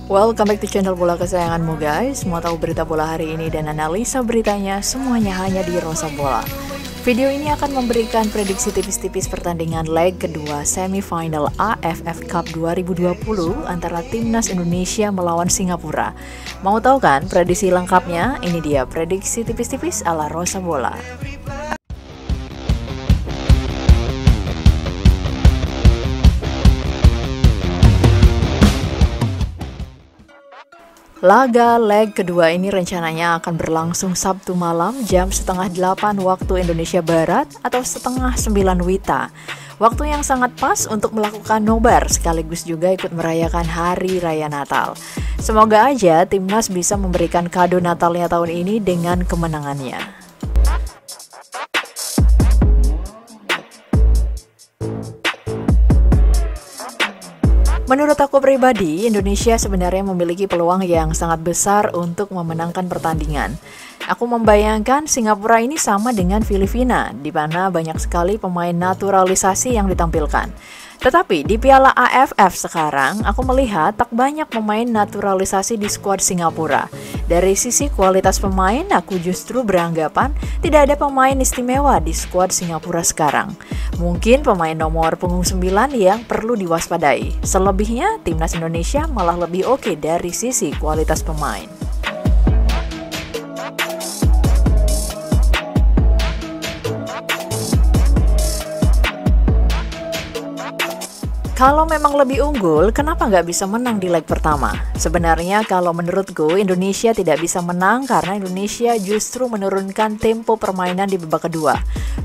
Welcome back to channel bola kesayanganmu guys. Mau tahu berita bola hari ini dan analisa beritanya semuanya hanya di Rosa Bola. Video ini akan memberikan prediksi tipis-tipis pertandingan leg kedua semifinal AFF Cup 2020 antara Timnas Indonesia melawan Singapura. Mau tahu kan prediksi lengkapnya? Ini dia prediksi tipis-tipis ala Rosa Bola. Laga leg kedua ini rencananya akan berlangsung Sabtu malam jam 7:30 waktu Indonesia Barat atau 8:30 WITA. Waktu yang sangat pas untuk melakukan nobar sekaligus juga ikut merayakan Hari Raya Natal. Semoga aja Timnas bisa memberikan kado Natalnya tahun ini dengan kemenangannya. Menurut aku pribadi, Indonesia sebenarnya memiliki peluang yang sangat besar untuk memenangkan pertandingan. Aku membayangkan Singapura ini sama dengan Filipina, di mana banyak sekali pemain naturalisasi yang ditampilkan. Tetapi di Piala AFF sekarang, aku melihat tak banyak pemain naturalisasi di skuad Singapura. Dari sisi kualitas pemain, aku justru beranggapan tidak ada pemain istimewa di skuad Singapura sekarang. Mungkin pemain nomor punggung 9 yang perlu diwaspadai. Selebihnya, Timnas Indonesia malah lebih oke dari sisi kualitas pemain. Kalau memang lebih unggul, kenapa nggak bisa menang di leg pertama? Sebenarnya kalau menurutku, Indonesia tidak bisa menang karena Indonesia justru menurunkan tempo permainan di babak kedua.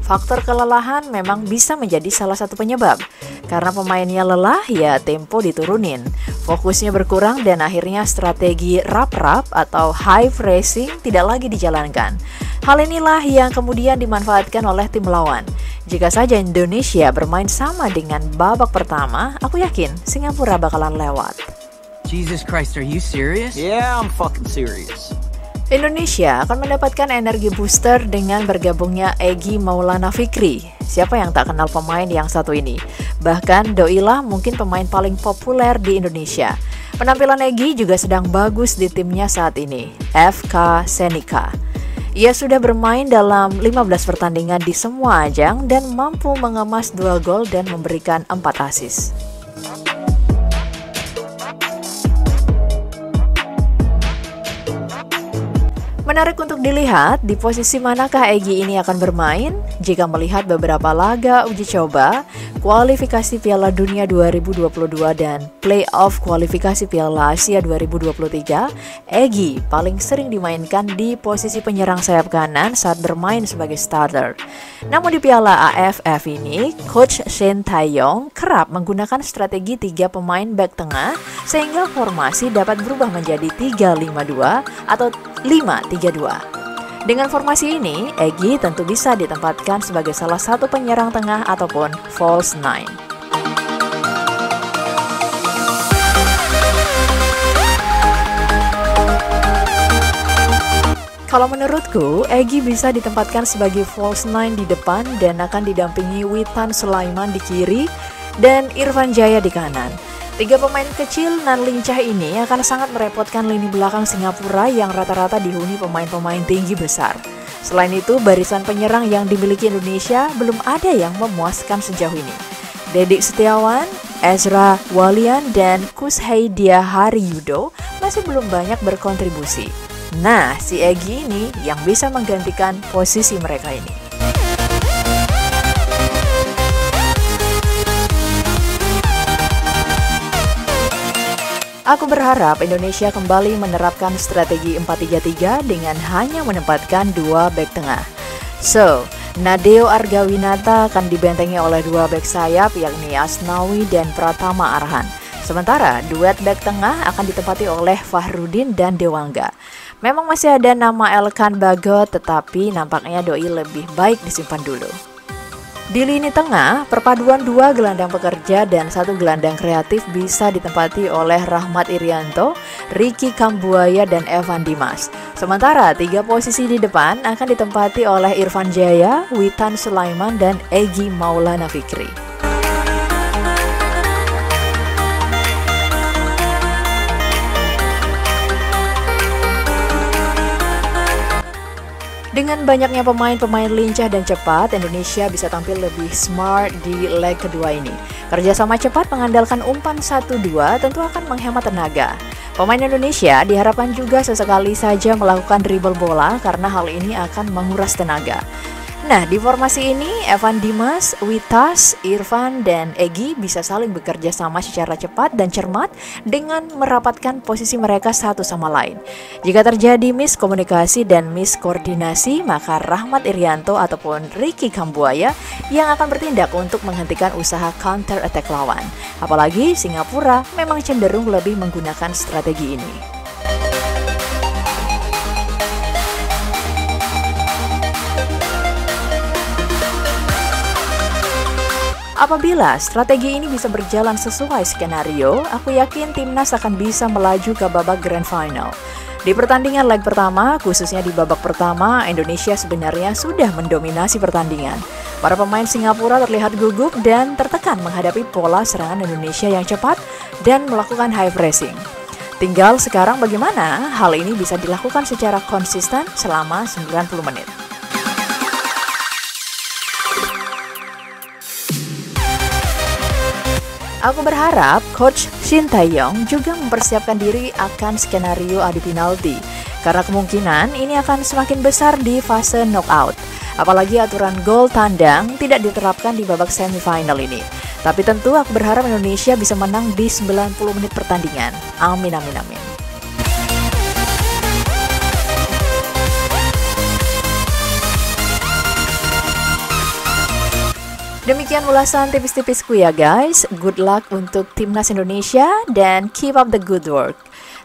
Faktor kelelahan memang bisa menjadi salah satu penyebab. Karena pemainnya lelah, ya tempo diturunin. Fokusnya berkurang dan akhirnya strategi rap-rap atau high pressing tidak lagi dijalankan. Hal inilah yang kemudian dimanfaatkan oleh tim lawan. Jika saja Indonesia bermain sama dengan babak pertama, aku yakin Singapura bakalan lewat. Jesus Christ, are you serious? Yeah, I'm fucking serious. Indonesia akan mendapatkan energi booster dengan bergabungnya Egy Maulana Fikri. Siapa yang tak kenal pemain yang satu ini? Bahkan Doilah mungkin pemain paling populer di Indonesia. Penampilan Egy juga sedang bagus di timnya saat ini, FK Senica. Ia sudah bermain dalam 15 pertandingan di semua ajang dan mampu mengemas 2 gol dan memberikan 4 assist. Menarik untuk dilihat di posisi manakah Egy ini akan bermain. Jika melihat beberapa laga uji coba, kualifikasi Piala Dunia 2022 dan playoff kualifikasi Piala Asia 2023, Egy paling sering dimainkan di posisi penyerang sayap kanan saat bermain sebagai starter. Namun di Piala AFF ini, Coach Shin Tae-yong kerap menggunakan strategi 3 pemain back tengah sehingga formasi dapat berubah menjadi 3-5-2 atau 5-3-2. Dengan formasi ini, Egy tentu bisa ditempatkan sebagai salah satu penyerang tengah ataupun false nine. Kalau menurutku, Egy bisa ditempatkan sebagai false nine di depan dan akan didampingi Witan Sulaiman di kiri dan Irfan Jaya di kanan. 3 pemain kecil nan lincah ini akan sangat merepotkan lini belakang Singapura yang rata-rata dihuni pemain-pemain tinggi besar. Selain itu, barisan penyerang yang dimiliki Indonesia belum ada yang memuaskan sejauh ini. Dedik Setiawan, Ezra Walian, dan Kushaidia Haryudo masih belum banyak berkontribusi. Nah, si Egy ini yang bisa menggantikan posisi mereka ini. Aku berharap Indonesia kembali menerapkan strategi 4-3-3 dengan hanya menempatkan 2 bek tengah. So, Nadeo Argawinata akan dibentengi oleh 2 bek sayap yakni Asnawi dan Pratama Arhan. Sementara duet bek tengah akan ditempati oleh Fahrudin dan Dewangga. Memang masih ada nama Elkan Bagot, tetapi nampaknya Doi lebih baik disimpan dulu. Di lini tengah, perpaduan 2 gelandang pekerja dan 1 gelandang kreatif bisa ditempati oleh Rahmat Irianto, Ricky Kambuaya, dan Evan Dimas. Sementara 3 posisi di depan akan ditempati oleh Irfan Jaya, Witan Sulaiman, dan Egy Maulana Fikri. Dengan banyaknya pemain-pemain lincah dan cepat, Indonesia bisa tampil lebih smart di leg kedua ini. Kerjasama cepat mengandalkan umpan 1-2 tentu akan menghemat tenaga. Pemain Indonesia diharapkan juga sesekali saja melakukan dribble bola karena hal ini akan menguras tenaga. Nah, di formasi ini, Evan Dimas, Witas, Irfan, dan Egy bisa saling bekerja sama secara cepat dan cermat dengan merapatkan posisi mereka satu sama lain. Jika terjadi miskomunikasi dan miskoordinasi, maka Rahmat Irianto ataupun Ricky Kambuaya yang akan bertindak untuk menghentikan usaha counter attack lawan. Apalagi Singapura memang cenderung lebih menggunakan strategi ini. Apabila strategi ini bisa berjalan sesuai skenario, aku yakin timnas akan bisa melaju ke babak grand final. Di pertandingan leg pertama, khususnya di babak pertama, Indonesia sebenarnya sudah mendominasi pertandingan. Para pemain Singapura terlihat gugup dan tertekan menghadapi pola serangan Indonesia yang cepat dan melakukan high pressing. Tinggal sekarang bagaimana hal ini bisa dilakukan secara konsisten selama 90 menit. Aku berharap Coach Shin Tae-yong juga mempersiapkan diri akan skenario adu penalti, karena kemungkinan ini akan semakin besar di fase knockout. Apalagi aturan gol tandang tidak diterapkan di babak semifinal ini. Tapi tentu aku berharap Indonesia bisa menang di 90 menit pertandingan. Amin, amin, amin. Demikian ulasan tipis-tipisku ya guys. Good luck untuk timnas Indonesia dan keep up the good work.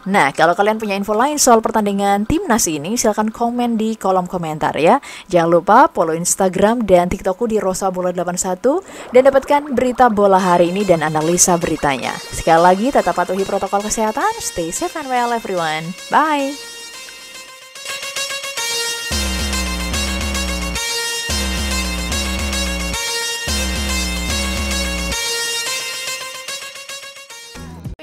Nah, kalau kalian punya info lain soal pertandingan timnas ini, silahkan komen di kolom komentar ya. Jangan lupa follow Instagram dan TikTokku di rosabola81 dan dapatkan berita bola hari ini dan analisa beritanya. Sekali lagi, tetap patuhi protokol kesehatan. Stay safe and well everyone. Bye!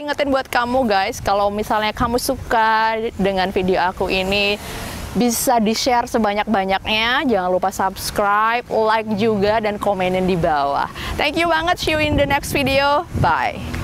Ingetin buat kamu guys, kalau misalnya kamu suka dengan video aku ini, bisa di-share sebanyak-banyaknya. Jangan lupa subscribe, like juga, dan komenin di bawah. Thank you banget, see you in the next video. Bye!